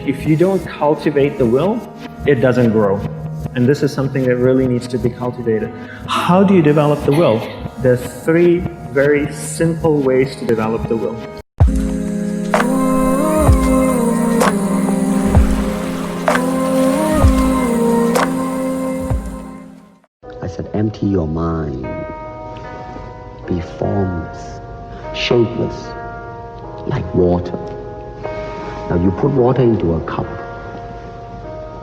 if you don't cultivate the will, it doesn't grow. And this is something that really needs to be cultivated. How do you develop the will? There's 3 very simple ways to develop the will. I said, empty your mind. Be formless, shapeless, like water. Now you put water into a cup,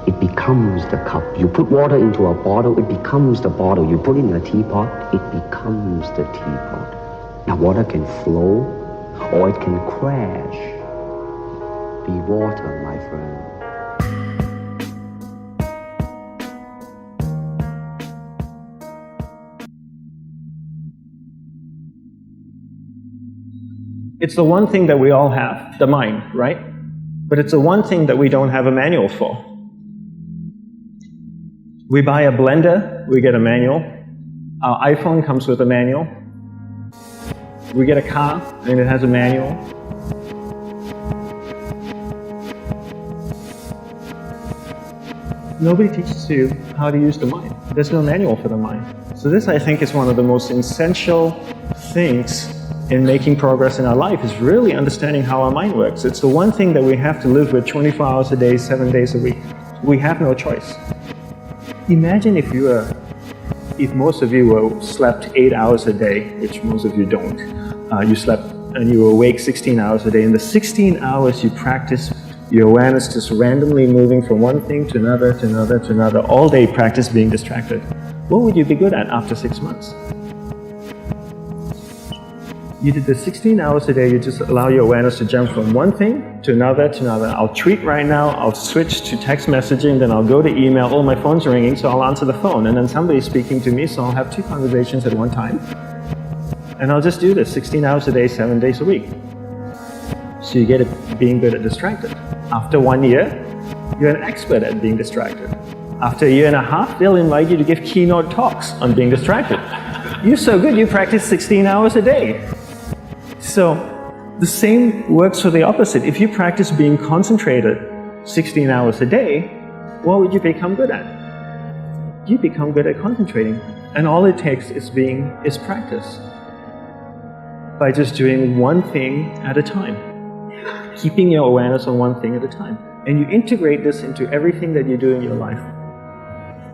it becomes the cup. You put water into a bottle, it becomes the bottle. You put it in a teapot, it becomes the teapot. Now water can flow or it can crash. Be water, my friend. It's the one thing that we all have, the mind, right? But it's the one thing that we don't have a manual for. We buy a blender, we get a manual. Our iPhone comes with a manual. We get a car, and it has a manual. Nobody teaches you how to use the mind. There's no manual for the mind. So this, I think, is one of the most essential things in making progress in our life, is really understanding how our mind works. It's the one thing that we have to live with 24 hours a day, 7 days a week. We have no choice. Imagine if most of you slept 8 hours a day, which most of you don't. You slept and you were awake 16 hours a day. In the 16 hours you practice your awareness just randomly moving from one thing to another, to another, to another, all day practice being distracted. What would you be good at after 6 months? You did the 16 hours a day, you just allow your awareness to jump from one thing to another, to another. I'll tweet right now, I'll switch to text messaging, then I'll go to email. Oh, my phone's ringing, so I'll answer the phone. And then somebody's speaking to me, so I'll have 2 conversations at one time. And I'll just do this 16 hours a day, 7 days a week. So you get it being good at distracted. After 1 year, you're an expert at being distracted. After a year and a half, they'll invite you to give keynote talks on being distracted. You're so good, you practice 16 hours a day. So the same works for the opposite. If you practice being concentrated 16 hours a day, what would you become good at? You become good at concentrating. And all it takes is practice. By just doing one thing at a time. Keeping your awareness on one thing at a time. And you integrate this into everything that you do in your life.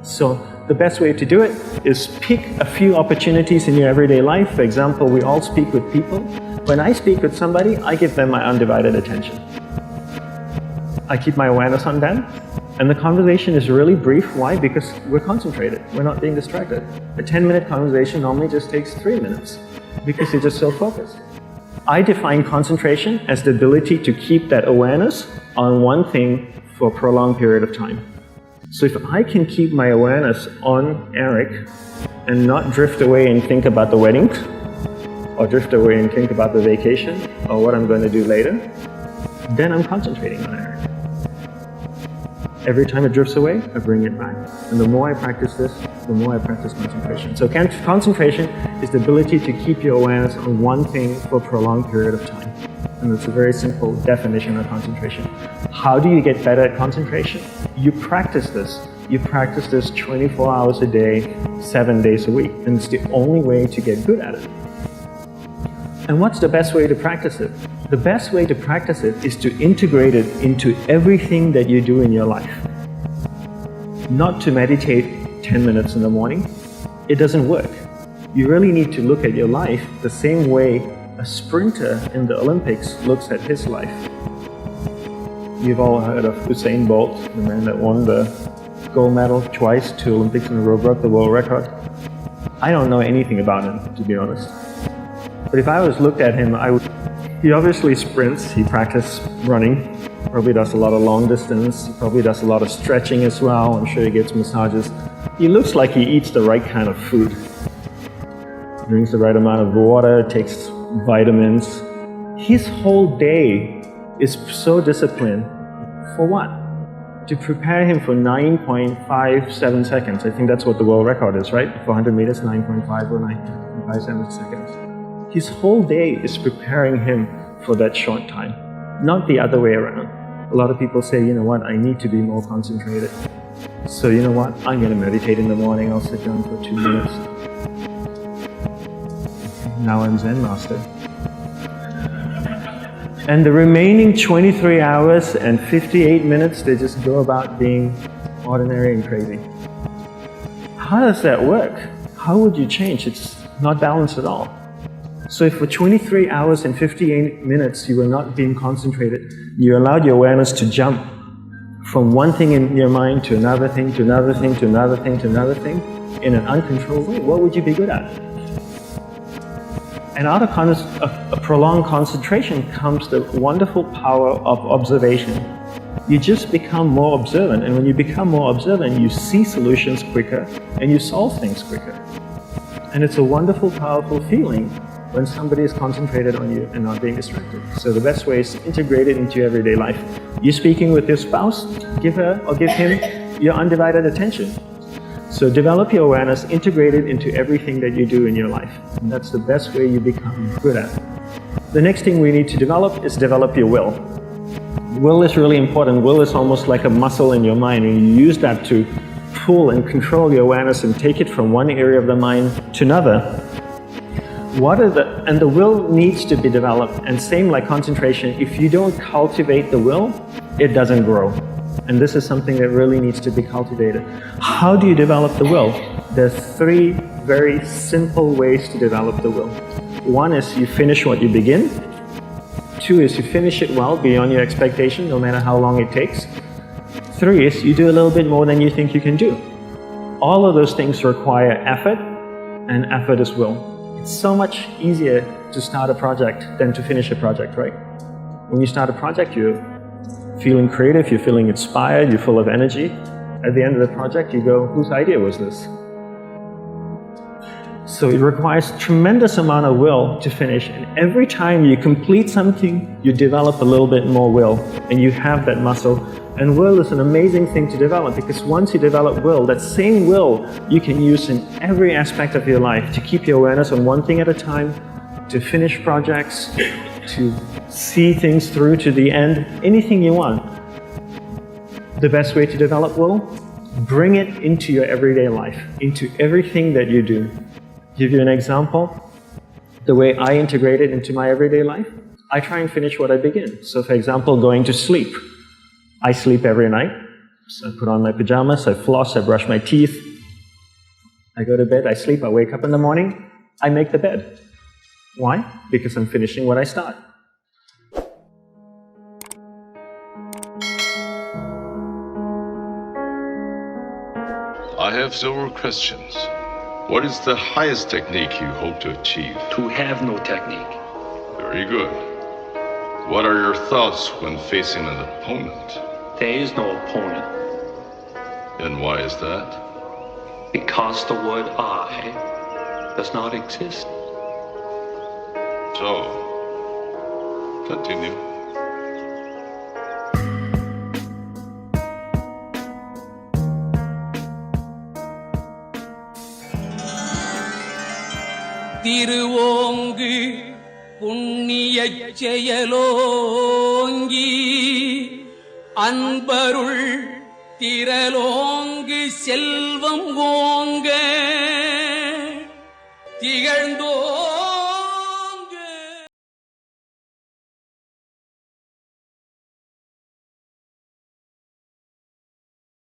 So the best way to do it is pick a few opportunities in your everyday life. For example, we all speak with people. When I speak with somebody, I give them my undivided attention. I keep my awareness on them, and the conversation is really brief. Why? Because we're concentrated. We're not being distracted. A 10-minute conversation normally just takes 3 minutes because you're just so focused. I define concentration as the ability to keep that awareness on one thing for a prolonged period of time. So if I can keep my awareness on Eric and not drift away and think about the wedding, or drift away and think about the vacation, or what I'm going to do later, then I'm concentrating on Eric. Every time it drifts away, I bring it back. And the more I practice this, the more I practice concentration. So concentration is the ability to keep your awareness on one thing for a prolonged period of time. And it's a very simple definition of concentration. How do you get better at concentration? You practice this. You practice this 24 hours a day, 7 days a week. And it's the only way to get good at it. And what's the best way to practice it? The best way to practice it is to integrate it into everything that you do in your life. Not to meditate 10 minutes in the morning. It doesn't work. You really need to look at your life the same way a sprinter in the Olympics looks at his life. You've all heard of Usain Bolt, the man that won the gold medal twice, 2 Olympics in a row, broke the world record. I don't know anything about him, to be honest. But if I was looked at him, he obviously sprints, he practices running, probably does a lot of long distance, he probably does a lot of stretching as well, I'm sure he gets massages. He looks like he eats the right kind of food. Drinks the right amount of water, takes vitamins. His whole day is so disciplined. For what? To prepare him for 9.57 seconds. I think that's what the world record is, right? For 100 meters, 9.5 or 9.57 seconds. His whole day is preparing him for that short time, not the other way around. A lot of people say, you know what, I need to be more concentrated. So you know what, I'm going to meditate in the morning. I'll sit down for 2 minutes. Now I'm Zen master. And the remaining 23 hours and 58 minutes, they just go about being ordinary and crazy. How does that work? How would you change? It's not balanced at all. So if for 23 hours and 58 minutes you were not being concentrated, you allowed your awareness to jump from one thing in your mind to another thing, to another thing, to another thing, to another thing, in an uncontrolled way, what would you be good at? And out of a prolonged concentration comes the wonderful power of observation. You just become more observant, and when you become more observant, you see solutions quicker and you solve things quicker. And it's a wonderful, powerful feeling when somebody is concentrated on you and not being distracted. So the best way is to integrate it into your everyday life. You're speaking with your spouse, give her or give him your undivided attention. So develop your awareness, integrate it into everything that you do in your life. And that's the best way you become good at. The next thing we need to develop is develop your will. Will is really important. Will is almost like a muscle in your mind, and you use that to pull and control your awareness and take it from one area of the mind to another. And the will needs to be developed, and same like concentration, if you don't cultivate the will, it doesn't grow. And this is something that really needs to be cultivated. How do you develop the will? There's 3 very simple ways to develop the will. 1 is you finish what you begin. 2 is you finish it well, beyond your expectation, no matter how long it takes. 3 is you do a little bit more than you think you can do. All of those things require effort, and effort is will. It's so much easier to start a project than to finish a project, right? When you start a project, you're feeling creative, you're feeling inspired, you're full of energy. At the end of the project, you go, whose idea was this? So it requires tremendous amount of will to finish. And every time you complete something, you develop a little bit more will, and you have that muscle. And will is an amazing thing to develop, because once you develop will, that same will you can use in every aspect of your life to keep your awareness on one thing at a time, to finish projects, to see things through to the end, anything you want. The best way to develop will? Bring it into your everyday life, into everything that you do. Give you an example. The way I integrate it into my everyday life, I try and finish what I begin. So for example, going to sleep. I sleep every night. So I put on my pajamas, I floss, I brush my teeth. I go to bed, I sleep, I wake up in the morning, I make the bed. Why? Because I'm finishing what I start. I have several questions. What is the highest technique you hope to achieve? To have no technique. Very good. What are your thoughts when facing an opponent? There is no opponent. And why is that? Because the word I does not exist. So, continue. திருவோங்கு புண்ணியச் செயலோங்கி அன்பருள் திரளோங்கு செல்வம் ஓங்க திகழ்ந்தோ